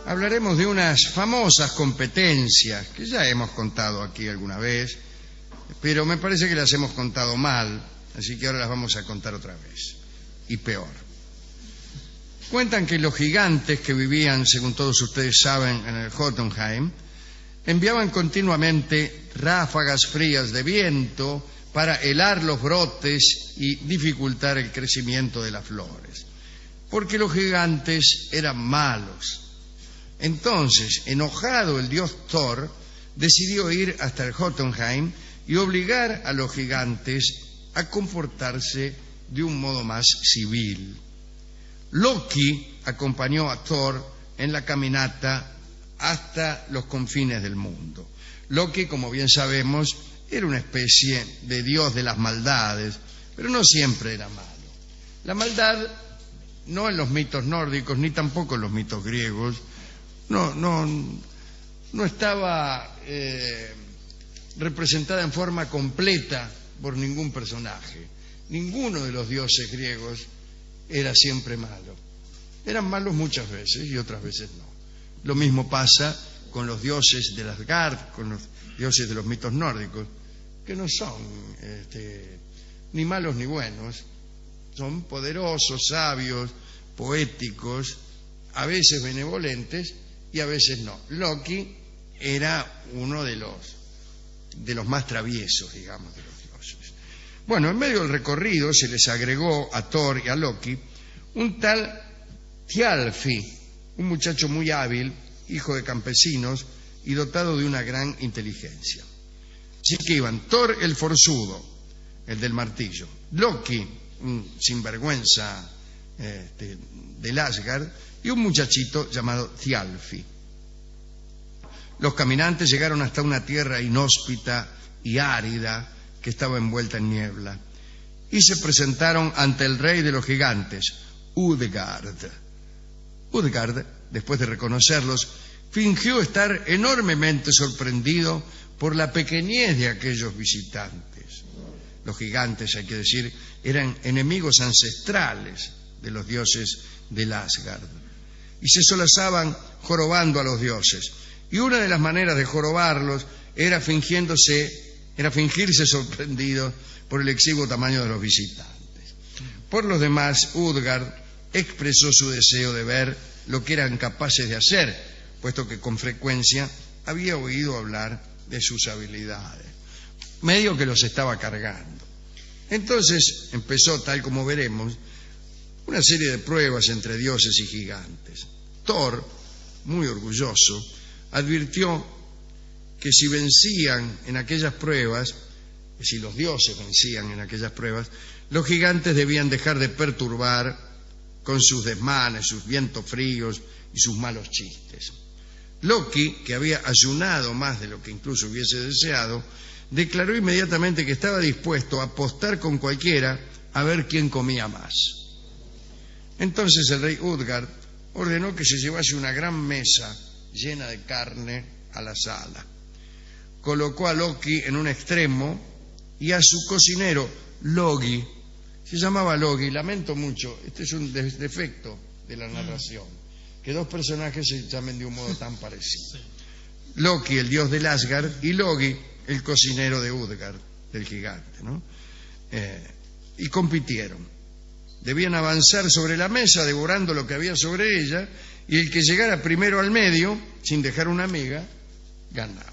hablaremos de unas famosas competencias que ya hemos contado aquí alguna vez, pero me parece que las hemos contado mal, así que ahora las vamos a contar otra vez, y peor. Cuentan que los gigantes que vivían, según todos ustedes saben, en el Jotunheim, enviaban continuamente ráfagas frías de viento para helar los brotes y dificultar el crecimiento de las flores, porque los gigantes eran malos. Entonces, enojado el dios Thor, decidió ir hasta el Jotunheim y obligar a los gigantes a comportarse de un modo más civil. Loki acompañó a Thor en la caminata hasta los confines del mundo. Loki, como bien sabemos, era una especie de dios de las maldades, pero no siempre era malo. La maldad, no en los mitos nórdicos, ni tampoco en los mitos griegos, no estaba representada en forma completa por ningún personaje. Ninguno de los dioses griegos era siempre malo. Eran malos muchas veces y otras veces no. Lo mismo pasa con los dioses de Asgard, con los dioses de los mitos nórdicos, que no son ni malos ni buenos. Son poderosos, sabios, poéticos, a veces benevolentes y a veces no. Loki era uno de los más traviesos, digamos, de los dioses. Bueno, en medio del recorrido se les agregó a Thor y a Loki un tal Thialfi, un muchacho muy hábil, hijo de campesinos y dotado de una gran inteligencia. Así que iban Thor el forzudo, el del martillo, Loki, un sinvergüenza del Asgard, y un muchachito llamado Thialfi. Los caminantes llegaron hasta una tierra inhóspita y árida que estaba envuelta en niebla y se presentaron ante el rey de los gigantes, Utgard. Utgard, después de reconocerlos, fingió estar enormemente sorprendido por la pequeñez de aquellos visitantes. Los gigantes, hay que decir, eran enemigos ancestrales de los dioses del Asgard y se solazaban jorobando a los dioses. Y una de las maneras de jorobarlos era fingirse sorprendidos por el exiguo tamaño de los visitantes. Por los demás, Utgard expresó su deseo de ver lo que eran capaces de hacer, puesto que con frecuencia había oído hablar de sus habilidades. Medio que los estaba cargando. Entonces empezó, tal como veremos, una serie de pruebas entre dioses y gigantes. Thor, muy orgulloso, advirtió que si vencían en aquellas pruebas, si los dioses vencían en aquellas pruebas, los gigantes debían dejar de perturbar con sus desmanes, sus vientos fríos y sus malos chistes. Loki, que había ayunado más de lo que incluso hubiese deseado, declaró inmediatamente que estaba dispuesto a apostar con cualquiera a ver quién comía más. Entonces el rey Utgard ordenó que se llevase una gran mesa llena de carne a la sala. Colocó a Loki en un extremo y a su cocinero, Logi. Se llamaba Logi, lamento mucho, este es un defecto de la narración, que dos personajes se llamen de un modo tan parecido. Loki, el dios del Asgard, y Logi, el cocinero de Utgard, del gigante, ¿no? Y compitieron. Debían avanzar sobre la mesa, devorando lo que había sobre ella, y el que llegara primero al medio, sin dejar una miga, ganaba.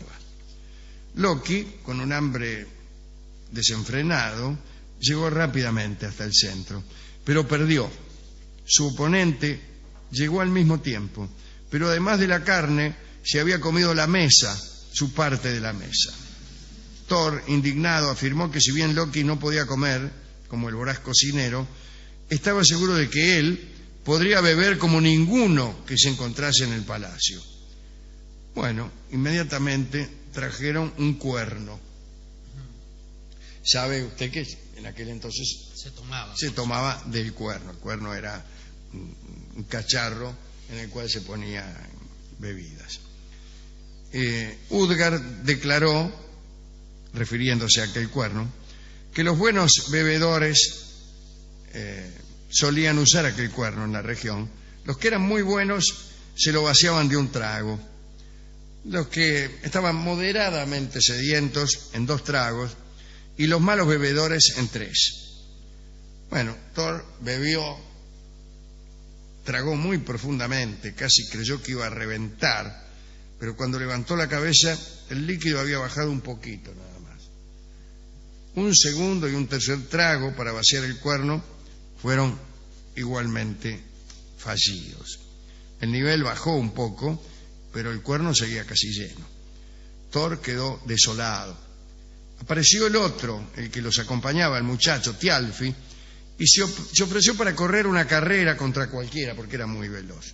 Loki, con un hambre desenfrenado, llegó rápidamente hasta el centro, pero perdió. Su oponente llegó al mismo tiempo, pero además de la carne, se había comido la mesa, su parte de la mesa. Thor, indignado, afirmó que si bien Loki no podía comer, como el voraz cocinero, estaba seguro de que él podría beber como ninguno que se encontrase en el palacio. Bueno, inmediatamente trajeron un cuerno. ¿Sabe usted que en aquel entonces se tomaba del cuerno? El cuerno era un cacharro en el cual se ponían bebidas. Utgard declaró, refiriéndose a aquel cuerno, que los buenos bebedores solían usar aquel cuerno en la región. Los que eran muy buenos se lo vaciaban de un trago. Los que estaban moderadamente sedientos en 2 tragos y los malos bebedores en 3. Bueno, Thor bebió, tragó muy profundamente, casi creyó que iba a reventar, pero cuando levantó la cabeza el líquido había bajado un poquito nada más. Un segundo y un tercer trago para vaciar el cuerno fueron igualmente fallidos. El nivel bajó un poco, pero el cuerno seguía casi lleno. Thor quedó desolado. Apareció el otro, el que los acompañaba, el muchacho, Thialfi, y se ofreció para correr una carrera contra cualquiera, porque era muy veloz.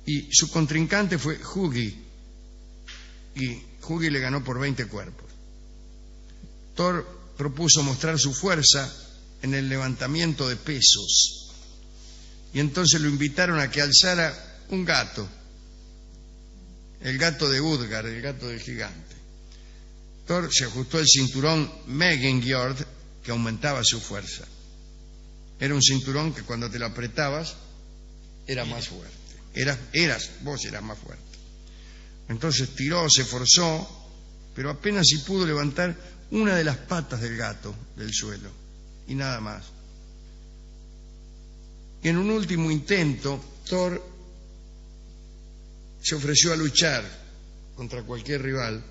Y su contrincante fue Hugi, y Hugi le ganó por 20 cuerpos. Thor propuso mostrar su fuerza en el levantamiento de pesos, y entonces lo invitaron a que alzara un gato, el gato de Utgard, el gato del gigante. Thor se ajustó el cinturón Megingjord, que aumentaba su fuerza. Era un cinturón que cuando te lo apretabas era más fuerte. Vos eras más fuerte. Entonces tiró, se forzó, pero apenas si pudo levantar una de las patas del gato del suelo, y nada más. Y en un último intento, Thor se ofreció a luchar contra cualquier rival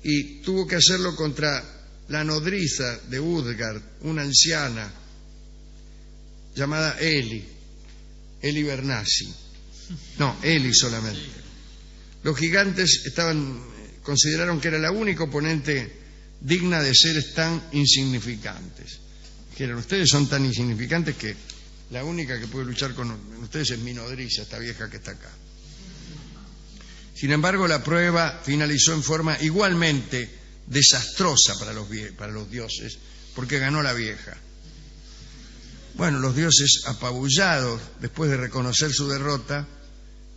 y tuvo que hacerlo contra la nodriza de Utgard, una anciana llamada Eli Bernasi. No, Eli solamente. Los gigantes consideraron que era la única oponente digna de seres tan insignificantes. Dijeron, ustedes son tan insignificantes que la única que puede luchar con ustedes es mi nodriza, esta vieja que está acá. Sin embargo, la prueba finalizó en forma igualmente desastrosa para los dioses, porque ganó la vieja. Bueno, los dioses, apabullados después de reconocer su derrota,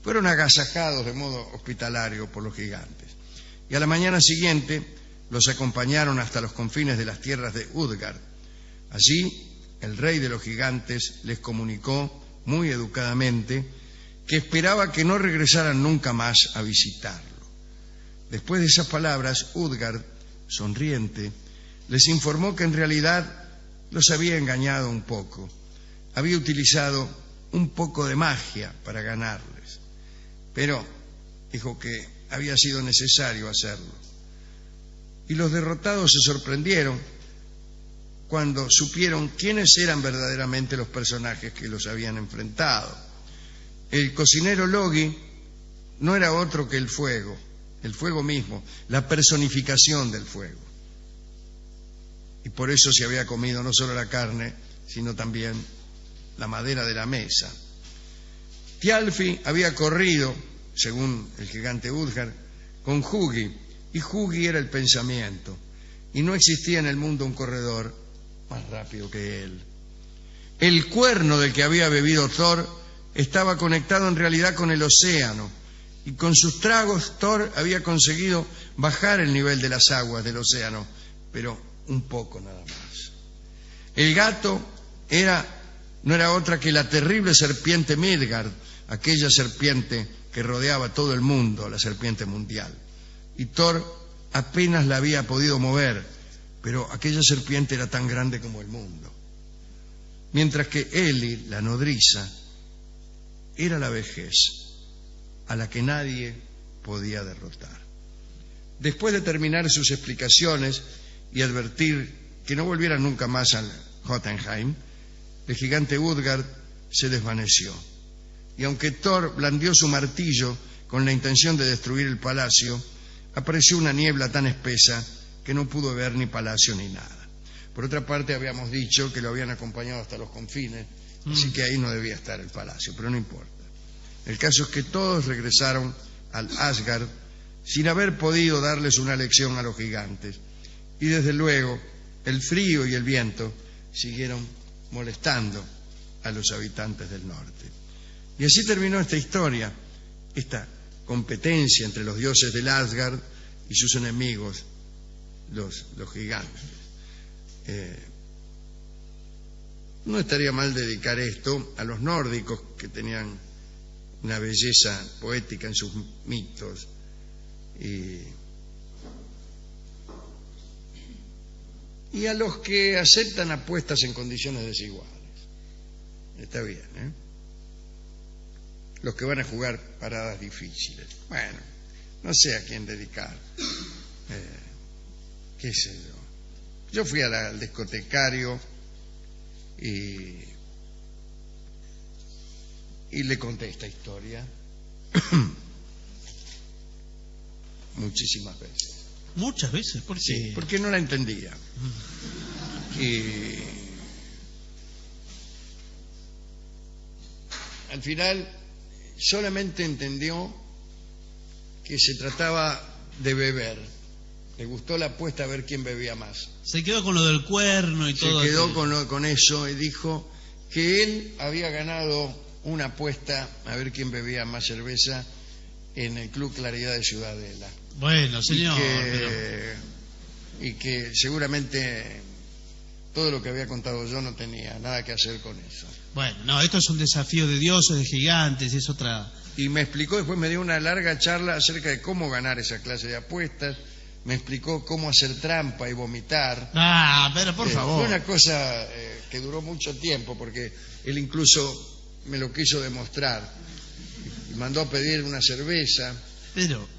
fueron agasajados de modo hospitalario por los gigantes. Y a la mañana siguiente los acompañaron hasta los confines de las tierras de Utgard. Allí, el rey de los gigantes les comunicó muy educadamente que esperaba que no regresaran nunca más a visitarlo. Después de esas palabras, Utgard, sonriente, les informó que en realidad los había engañado un poco. Había utilizado un poco de magia para ganarles, pero dijo que había sido necesario hacerlo. Y los derrotados se sorprendieron cuando supieron quiénes eran verdaderamente los personajes que los habían enfrentado. El cocinero Logi no era otro que el fuego mismo, la personificación del fuego. Y por eso se había comido no solo la carne, sino también la madera de la mesa. Thialfi había corrido, según el gigante Utgard, con Hugi, y Hugi era el pensamiento, y no existía en el mundo un corredor más rápido que él. El cuerno del que había bebido Thor estaba conectado en realidad con el océano, y con sus tragos Thor había conseguido bajar el nivel de las aguas del océano, pero un poco nada más. El gato no era otra que la terrible serpiente Midgard, aquella serpiente que rodeaba todo el mundo, la serpiente mundial. Y Thor apenas la había podido mover, pero aquella serpiente era tan grande como el mundo. Mientras que Eli, la nodriza, era la vejez a la que nadie podía derrotar. Después de terminar sus explicaciones y advertir que no volvieran nunca más al Jotunheim, el gigante Utgard se desvaneció. Y aunque Thor blandió su martillo con la intención de destruir el palacio, apareció una niebla tan espesa que no pudo ver ni palacio ni nada. Por otra parte, habíamos dicho que lo habían acompañado hasta los confines, así que ahí no debía estar el palacio, pero no importa. El caso es que todos regresaron al Asgard sin haber podido darles una lección a los gigantes. Y desde luego, el frío y el viento siguieron molestando a los habitantes del norte. Y así terminó esta historia, esta competencia entre los dioses del Asgard y sus enemigos, los gigantes. No estaría mal dedicar esto a los nórdicos, que tenían una belleza poética en sus mitos. Y a los que aceptan apuestas en condiciones desiguales. Está bien, ¿eh? Los que van a jugar paradas difíciles. Bueno, no sé a quién dedicar. ¿Qué sé yo? Yo fui al discotecario y le conté esta historia muchísimas veces. ¿Muchas veces? ¿Por qué? Sí, porque no la entendía. Y al final solamente entendió que se trataba de beber. Le gustó la apuesta a ver quién bebía más. Se quedó con lo del cuerno y todo. Se quedó con eso y dijo que él había ganado una apuesta a ver quién bebía más cerveza en el Club Claridad de Ciudadela. Bueno, señor. Y que seguramente todo lo que había contado yo no tenía nada que hacer con eso. Bueno, no, esto es un desafío de dioses, de gigantes, es otra... Y me explicó, después me dio una larga charla acerca de cómo ganar esa clase de apuestas, me explicó cómo hacer trampa y vomitar. Ah, pero por favor. Fue una cosa que duró mucho tiempo, porque él incluso me lo quiso demostrar. Y mandó a pedir una cerveza,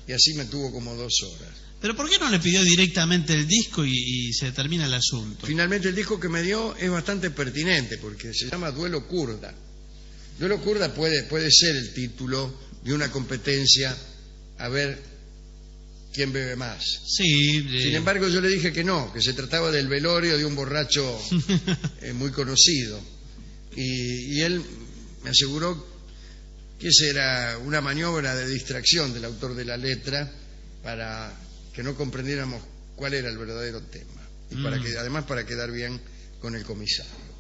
y así me tuvo como 2 horas. ¿Pero por qué no le pidió directamente el disco y se termina el asunto? Finalmente el disco que me dio es bastante pertinente, porque se llama Duelo Kurda. Duelo Kurda puede ser el título de una competencia a ver quién bebe más. Sí. Sin embargo, yo le dije que no, que se trataba del velorio de un borracho muy conocido. Y él me aseguró que esa era una maniobra de distracción del autor de la letra para que no comprendiéramos cuál era el verdadero tema. Y además para quedar bien con el comisario.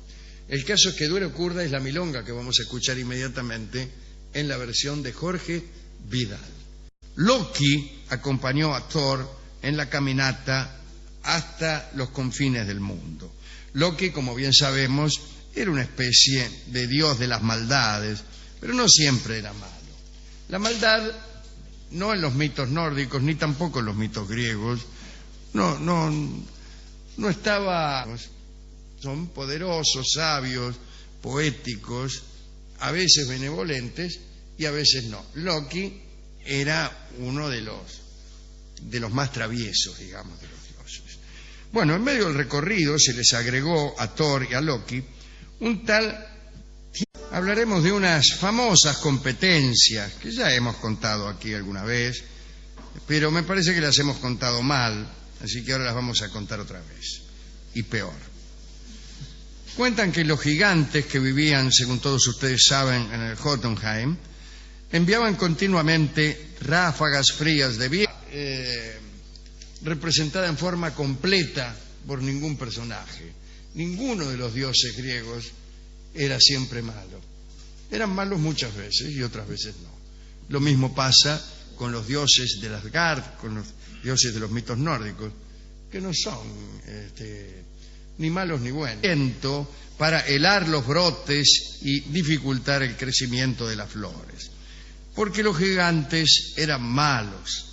El caso es que Duelo Kurda es la milonga que vamos a escuchar inmediatamente en la versión de Jorge Vidal. Loki acompañó a Thor en la caminata hasta los confines del mundo. Loki, como bien sabemos, era una especie de dios de las maldades, pero no siempre era malo. La maldad, no en los mitos nórdicos, ni tampoco en los mitos griegos, no estaba... Son poderosos, sabios, poéticos, a veces benevolentes y a veces no. Loki era uno de los más traviesos, digamos, de los dioses. Bueno, en medio del recorrido se les agregó a Thor y a Loki un tal... Hablaremos de unas famosas competencias que ya hemos contado aquí alguna vez, pero me parece que las hemos contado mal, así que ahora las vamos a contar otra vez, y peor. Cuentan que los gigantes que vivían, según todos ustedes saben, en el Jotunheim, enviaban continuamente ráfagas frías de viento, representada en forma completa por ningún personaje. Ninguno de los dioses griegos era siempre malo. Eran malos muchas veces y otras veces no. Lo mismo pasa con los dioses de Asgard, con los dioses de los mitos nórdicos, que no son ni malos ni buenos. Para helar los brotes y dificultar el crecimiento de las flores. Porque los gigantes eran malos.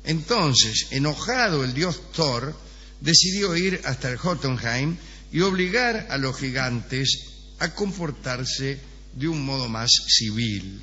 Entonces, enojado el dios Thor, decidió ir hasta el Jotunheim y obligar a los gigantes a comportarse de un modo más civil.